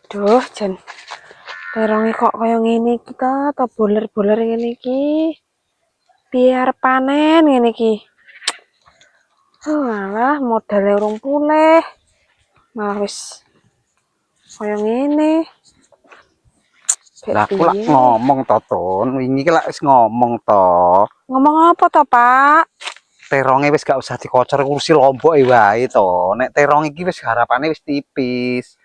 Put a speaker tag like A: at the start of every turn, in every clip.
A: Duh, jan teronge kok kaya ngene iki ta boler-boler ngene iki. Piye arep panen ngene iki? Alah, modale urung pulih. Malah wis kaya ngene.
B: Lah aku lak ngomong to, Tun. Wingi ki lak wis ngomong to.
A: Ngomong apa to, Pak?
B: Teronge wis gak usah dikocor kursi lomboke wae to. Nek terong iki wis harapane wis tipis.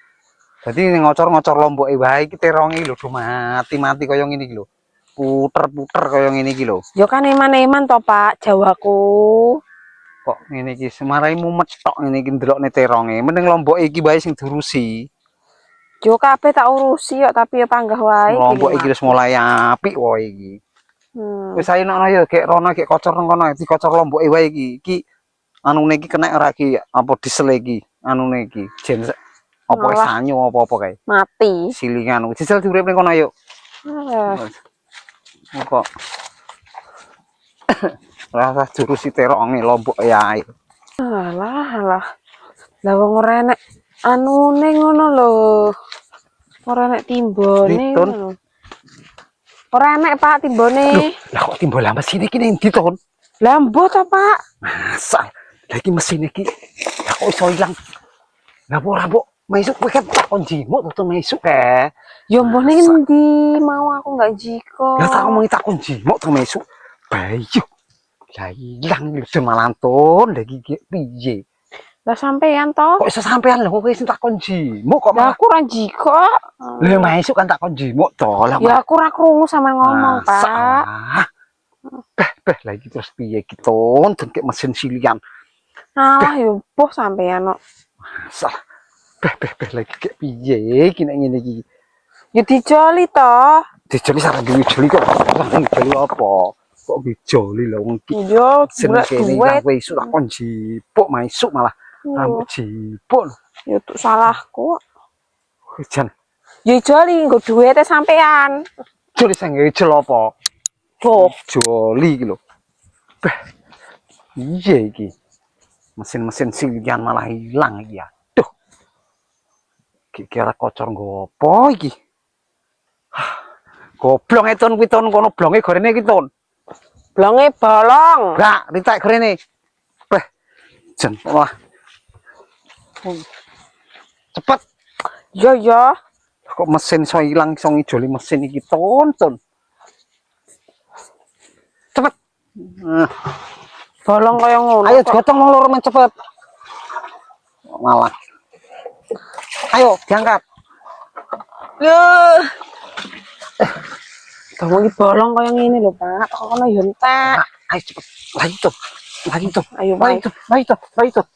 B: Dadi ngocor-ngocor lomboke wae iki teronge lho do mati-mati kaya ngene iki lho. Puter-puter kaya ngene iki lho.
A: Yo kan eman-eman to, Pak, Jawaku.
B: Kok ngene iki semarai mumet tok ngene iki ndelokne teronge. Mending lomboke iki wae sing diurusi.
A: Yo kabeh tak urusi kok, tapi ya panggah wae iki.
B: Lomboke iki wis mulai apik wae iki. Wis ayo nono ya gek rono gek kocor nang kono dikocor lomboke wae iki. Iki anune iki kena ora iki apa disele iki anune iki. Jen apa wis sanyo apa-apa kae.
A: Mati.
B: Silingan disel diurip ning kono ayo. Kok rasa jurusi teronge lombok ya.
A: Alah. Lah wong ora enek anune ngono lho. Ora enek timbone ngono. Ora enek Pak timbone.
B: Lah kok timbol lah mesin iki ning ndi to?
A: Lah mbo to Pak?
B: Masa lah iki mesin iki lah kok iso ilang. Lah ora mbok mesuk kowe kan takon jimuk to mesuk
A: Ya mbok ning ndi mau aku enggak jiko.
B: Lah tak ngomongi takon jimuk to mesuk. Bayu. Lah ilang lho malantun lha iki piye?
A: Lah sampean to?
B: Kok iso sampean lho kowe sing takon jimuk kok
A: Lah aku ora jiko.
B: Lah mesuk kan takon jimuk to. Lah
A: ya aku ora krungu sampean ngomong, Pak.
B: Beh lah iki terus piye iki Tun dengke mesin silian.
A: Alah yo boh sampean kok.
B: Masalah. Beh lagi kayak piye iki nek ngene iki.
A: Ya dijoli to.
B: Dijoli sareng dijoli kok. Dijoli apa? Kok dijoli lho wong iki.
A: Yo
B: seneng kene kowe isuk takon jipuk masuk malah rambut jipuk.
A: Ya tuh salahku.
B: Jan.
A: Ya joli nggo duwite sampean.
B: Joli sing ngejel apa?
A: Boh,
B: joli iki lho. Beh. Iya iki. Mesin-mesin silian malah hilang iki ya. Duh. Kira kocor nggo apa iki? Goblong Tun kuwi Tun kono blonge gorene iki Tun.
A: blonge bolong.
B: Gak, ritek gorene. Beh. Jen wah. Cepet.
A: Yo.
B: Kok mesin iso ilang iso ngijoli mesin iki Tun. Cepet.
A: Bolong kaya ngono.
B: Ayo gotong wong loro men cepet. Malah. Ayo diangkat.
A: Kamu iki bolong kaya ngene lho, Pak. Kok kono yo entek.
B: Ayo cepet. Lagi tuh.
A: Ayo, Pak.
B: Lagi tuh.